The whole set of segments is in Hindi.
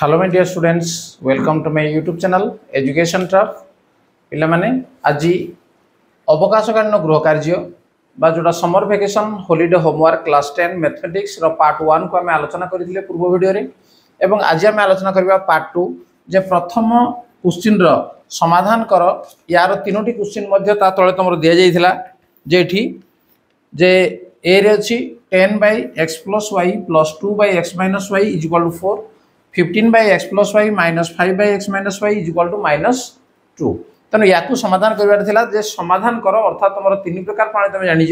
Hello my dear students, welcome to my YouTube channel Education Trap. पिला माने आज अवकाशकालीन गृह कार्य बा जोटा summer vacation holiday homework class 10 mathematics रो पार्ट 1 को आम आलोचना करथिले पूर्व वीडियो रे एवं आज आम आलोचना करबा पार्ट 2 जे प्रथम क्वेश्चन रो समाधान कर यार तीनोटी क्वेश्चन मध्ये ता तळे तमरो दिया जाइथिला जेठी जे ए रे अछि 10/x + y + 2/x - y = 4 15/x + y - 5/x - y = -2 तेणु या समाधान कर समाधान कर अर्थात तुम तीन प्रकार प्रणाली तुम जानी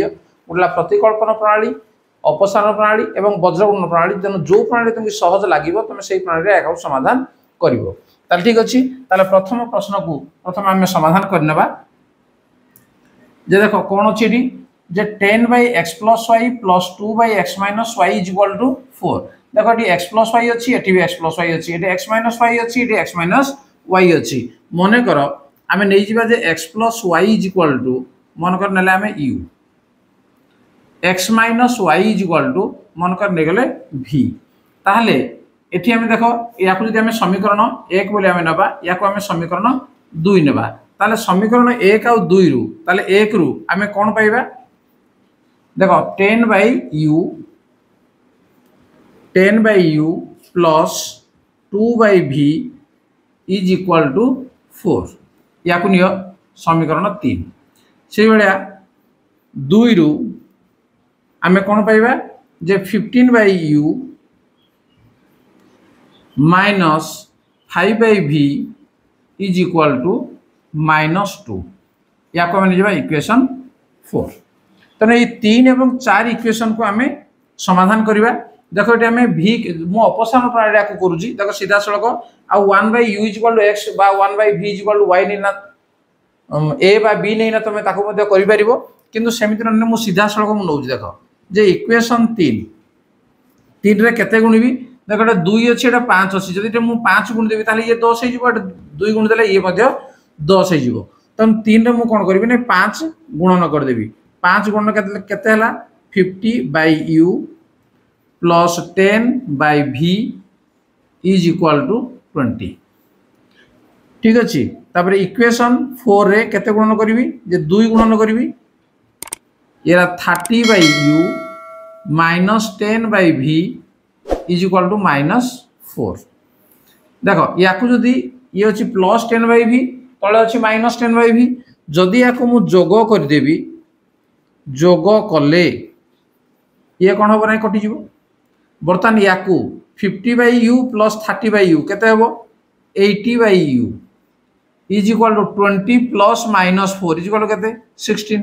गोटा प्रतिकल्पन प्रणाली अपसारण प्रणाली और वज्रगुणन प्रणाली तेणु जो प्रणाली तुमको सहज लगे तुम से प्रणाली समाधान कर ठीक अच्छे प्रथम प्रश्न को प्रथम आम समाधान करने देख कौन अच्छे जे 10/x + y + 2/x - y = 4 देखो ये x + y अच्छी ये भी x + y अच्छी ये x - y अच्छी ये x - y अच्छी मन कर आम नहीं जा x + y = मन कर ने आम u x - y = मन कर नहीं गले v ताहले एठी आम देख या आम समीकरण 1 बोली आम नबा या आम समीकरण 2 नेबा ताले समीकरण 1 और 2 रु ताले 1 रु आम कौन पाइबा देखो 10/u plus 2/v = 4 या नियो समीकरण 3 से भाया 2 रु आम कौन पाइबा जे 15/u minus 5/v = -2 या को आम निजबा इक्वेशन 4 तेना ये 3 और 4 इक्वेशन को आम समाधान करवा देखो ये आम v मु अपसारण प्रणाली को करुँची देख सीधा सड़क आ 1/u = x बा 1/v = y नहींना a बा b नहींना तुम कर किंतु सेमिति मु सीधा सड़क मु नौ देख जे इक्वेशन 3 रे केते गुणिबी देख 2 अच्छी 5 अच्छी जदि मु 5 गुण देबी ताले ये 10 हो 2 गुण देले ये 10 हो तब 3 रे मु कोन करबी ने 5 गुणन कर देबी 5 गुणन केते हला 50/u plus 10/v = 20 ठीक अच्छे तापर इक्वेशन 4 रे केते गुणन करिवि जे 2 गुणन करिवि एरा 30/u minus 10/v = -4 देखो याकू जदि ये अच्छी +10/v तले अच्छी -10/v जदि याकू मु जोग कर देबी जोग कले ये कौन हम ना कटिज बर्तमान या 50/u plus 30/u केते हेबो 80/u = 20 plus -4 = केते 16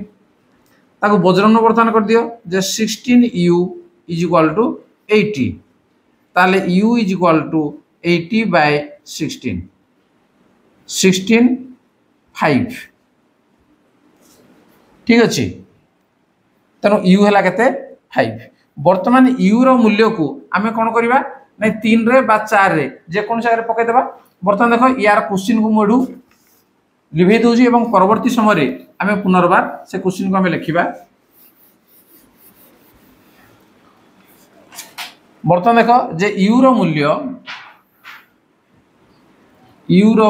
ताको वज्रन बर्तमान कर दियो जे 16u = 80 ताले u = 80/16 16/5 ठीक अच्छे तेणु u है केते 5 वर्तमान u रो मूल्य को आमे कोन करबा नै 3 रे बा 4 रे जे कोन जगह रे पके देबा वर्तमान देखो यार क्वेश्चन को मोडू लिभे दोजी एवं परवर्ती समय रे आमे पुनर्बार से क्वेश्चन को आमे लिखिबा वर्तमान देखो जे u रो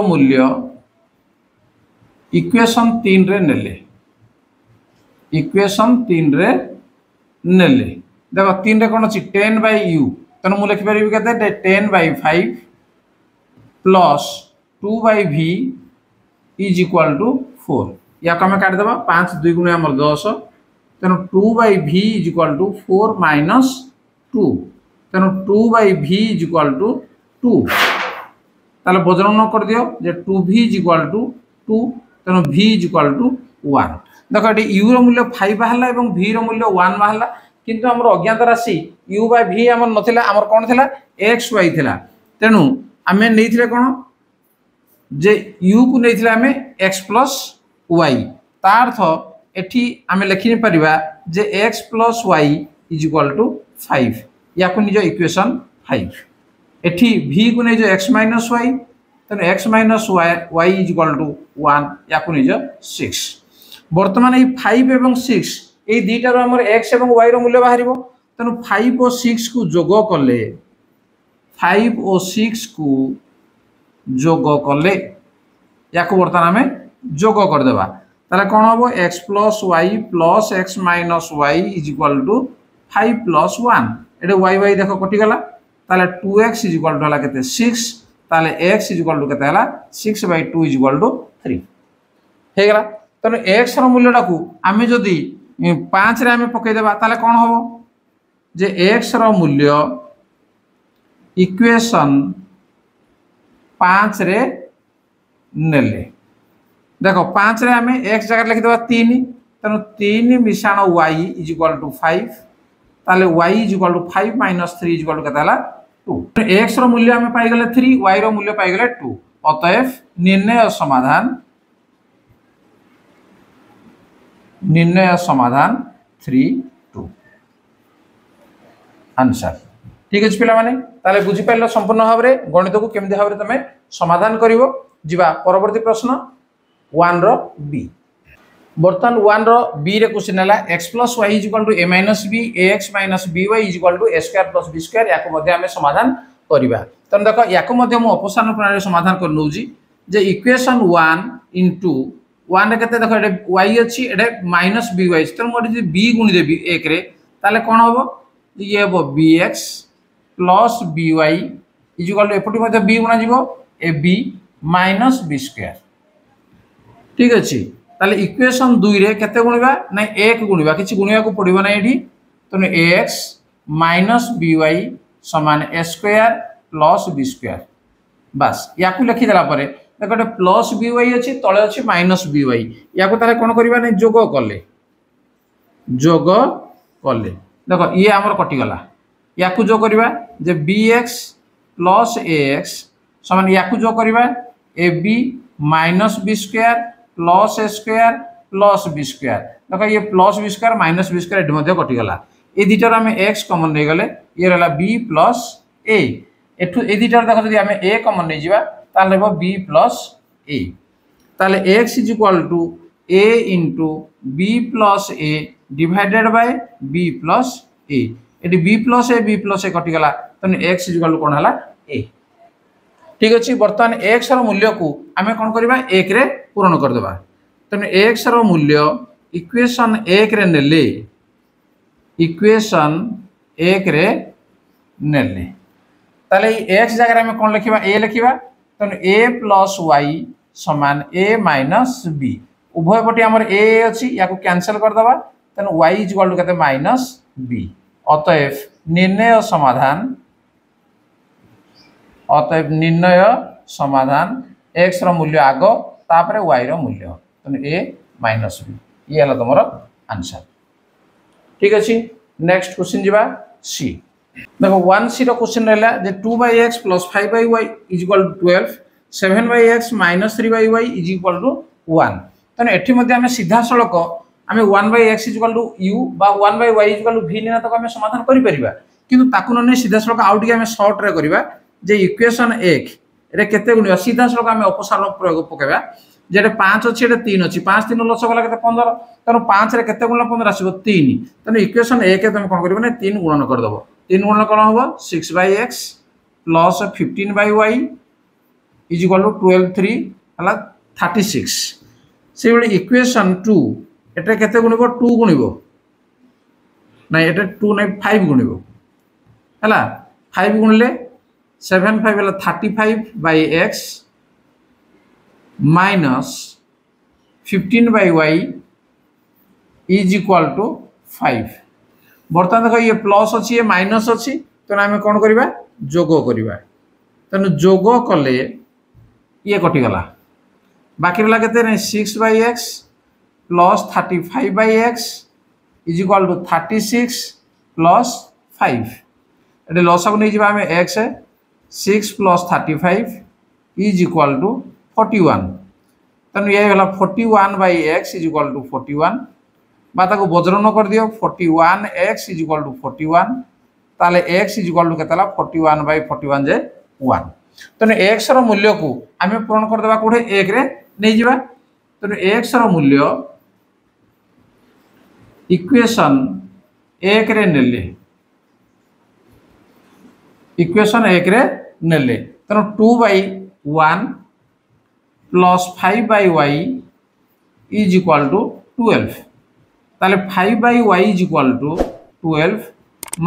मूल्य इक्वेशन 3 रे नेले इक्वेशन 3 रे नेले देखो 3 रे कौन अच्छी 10/u तेणु मुझे लिखिपारि के 10/5 plus 2/v = 4 या आम काटिदेव 5 2 गुण आम 10 तेणु 2/v = 4 - 2 तेणु 2/v = 2 ताले वज्रन कर दियो जे 2v = 2 तेणु v = 1 देखो ये u रो मूल्य 5 बाहला और v रो मूल्य 1 बाहला किंतु हमर अज्ञात राशि u बाय v हमर नथिला हमर कोन थिला x y थिला तेणु आमे नैथिले कोन जे u को नैथिले आमे x + y ता अर्थ एठी आमे लिखि नै परिबा जे x + y = 5 या को निजो इक्वेशन 5 एठी v को नै जो x - y तेणु x - y = 1 या को निजो 6 वर्तमान ये 5 और 6 ये दुईटार आम x और y मूल्य बाहर तेणु 5 और 6 को जोग कले 5 और 6 को जोग कले या बर्तमान आम जोग करदे ताले कौन हम x plus y plus x minus y is equal to 5 plus 1 ये वाई वाई देख कटिगला ताले 2x इज इक्वाल टू के 6 ताले x इज इक्वाल टू के 6/2 इज इक्वाल टू 3 हेगला तेणु x रो मूल्यटा को आम जदि 5 रे आम पकईदेबा ताले कौन हम जे x रो मूल्य इक्वेशन 5 रे नेले देखो 5 रे आम x जगह लिखिदेबा 3 तेणु 3 मिशाण y इज इक्वाल टू 5 ताले y इज इक्वाल टू 5 माइनस 3 इज इक्वाल टू केता 2 x रो मूल्य आम पाइगले 3 y रो मूल्य पाइगले 2 अतएव निर्णय समाधान 3 2 आंसर ठीक अच्छे पिला माने ताले बुझी पाइल संपूर्ण भाव में गणित को केमती भाव में तुम समाधान करिवो जीवा परवर्ती प्रश्न 1 रो बी बर्तमान 1 रो बी रे क्वेश्चन है x plus y is equal to a minus b ax minus by is equal to a square plus b square या को आम समाधान करवा तेना देख या अपसारण प्रणाली समाधान कर नौजी जे इक्वेशन 1 इंटू 1 रे केते देखो एटे y अछि एटे माइनस by तेना मोटे जे b गुणी देबी 1 रे ताले कोन होबो ये होबो bx plus by is equal to एपटी मध्ये b गुणा जीवो ab माइनस b स्क्वायर ठीक अछि ताले इक्वेशन 2 रे केते गुणिबा नै 1 गुणिबा किछि गुणिया को पड़िबो नै एठी तने ax माइनस by समान a square plus b square बस या को लिखि देला परे देखो प्लस by अछि तळे अछि माइनस by या को ताले कोन करबा नै जोग कले देखो ये हमर कटि गला या को जो करबा जे bx प्लस ax समान या को जो करबा ab minus b square plus A square plus B square देखो ये plus B square minus B square एटी कटिगला ये दुटार आम एक्स कमन नहीं गले ये रहा बी प्लस ए एठू ए दुटार देख जब आम ए कमन नहीं जावा ताले बी प्लस ए ताले X is equal to A into B plus A divided by B plus A ये बी प्लस ए कटिगला तेनाली एक्स इज इक्वल टू कौन है ए ठीक अच्छे बर्तमान एक्स रो मूल्य को आम कौन करवा 1 रे पूरण करदेबा तेणु एक्स रो मूल्य इक्वेशन 1 रे नेले इक्वेशन 1 रे नेले ताले एक्स जगह आम कौन लिखा ए लिखा तेणु ए प्लस वाई समान ए माइनस बी उभय पटे आमर ए अच्छी या कैंसल करदेबा तेणु वाई इज इक्वल टू केते माइनस बी अतएव निर्णय समाधान एक्स रो मूल्य आग तापर वाई रो मूल्य तेणु ए माइनस बी ये है तुम आंसर ठीक अच्छे नेक्स्ट क्वेश्चन जीवा सी देखो 1c रो क्वेश्चन रहला जे 2/x plus 5/y is equal to 12 7/x minus 3/y is equal to 1 तेणु एठी मध्ये आमे सीधा सड़क आमे 1/x is equal to u बा 1/y is equal to v निना तक आमे समाधान करि परिबा किंतु ताकु न सीधा सड़क आउट आमे शॉर्ट रे करबा जे इक्वेशन 1 रे केते गुणिया सीधा सड़क आमे अपसारण प्रयोग पकेबा जेटे 5 अछि एटे 3 अछि 5 3 लस गला केते 15 तेणु 5 रे केते गुणन 15 आसीबो 3 तेणु इक्वेशन 1 तुम कोन करबो ने 3 गुणन कर दबो 3 गुणन कोन होबो 6/x plus 15/y is equal to 12 3 हला 36 से बेले इक्वेशन 2 एटे केते गुणिबो 2 गुणिबो नै एटे 2 नै 5 गुणिबो हला 5 गुणले 7 5 हला 35/x minus 15/y is equal to 5 बर्तमान देखो ये प्लस अच्छी ये माइनस अच्छी तेना आम कौन करवा जोग करवा तेणु जोग कले ये कटिगला बाकी रहा के 6/x plus 35/x is equal to 36 plus 5 ये लस को नहीं आम x 6 plus 35 is equal to 41 तेणु ये 41/x इज इक्वल टू 41 बा ताको वज्रन कर दियो 41x इज इक्वल टू 41 ताले x इज इक्वल टू केतला 41/41 जे 1 तेणु x रो मूल्य को आमे पूर्ण कर देबा कोठे 1 रे नै जिबा तेणु x रो मूल्य इक्वेशन 1 रे नेले इक्वेशन 1 रे नेले तेणु 2/1 plus 5/y is equal to 12 ताले 5/y is equal to 12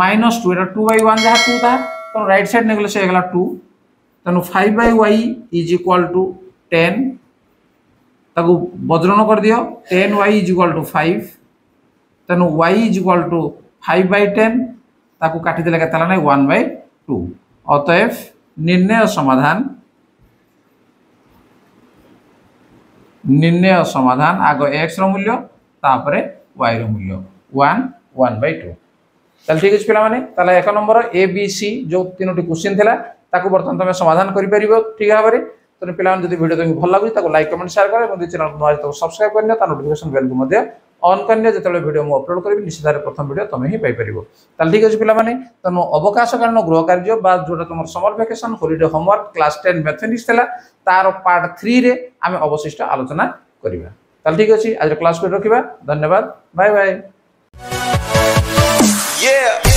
minus 2 एटा 2/1 जहाँ 2 था तो राइट साइड नेगले से गला 2 तेणु 5/y इज इक्वाल टू 10 ताकू बज्रण कर दियो 10y इज इक्वाल टू 5 तेणु y इज इक्वाल टू 5/10 ताकू काटी देले केतला नै 1/2 अतएव निर्णय समाधान आग x रो मूल्य तापरे y रो मूल्य 1/2 ताले ठीक अछि पिला माने ताले एक नंबर ए बी सी जो तीनोटी क्वेश्चन थिला ताकू बर्तन तमे समाधान करि परिबो ठीक भाबरे तो पिला जदि वीडियो तुमको भल लागुची ताको लाइक कमेंट शेयर करे चैनल को नया तो सब्सक्राइब करने ता नोटिफिकेशन बेल को मध्य ऑन करने जतले वीडियो मु अपलोड करबी निश्चित भाबरे प्रथम वीडियो तमे ही पाई परिबो ताल ठीक अछि पिला माने तनो अवकाश कारण गृह कार्य बा जोटा तुम summer vacation holiday homework class 10 mathematics थिला तार पार्ट 3 रे आमे अवशिष्ट आलोचना करिबा ताल ठीक अछि आज क्लास को रखिबा धन्यवाद बाय बाय। Yeah.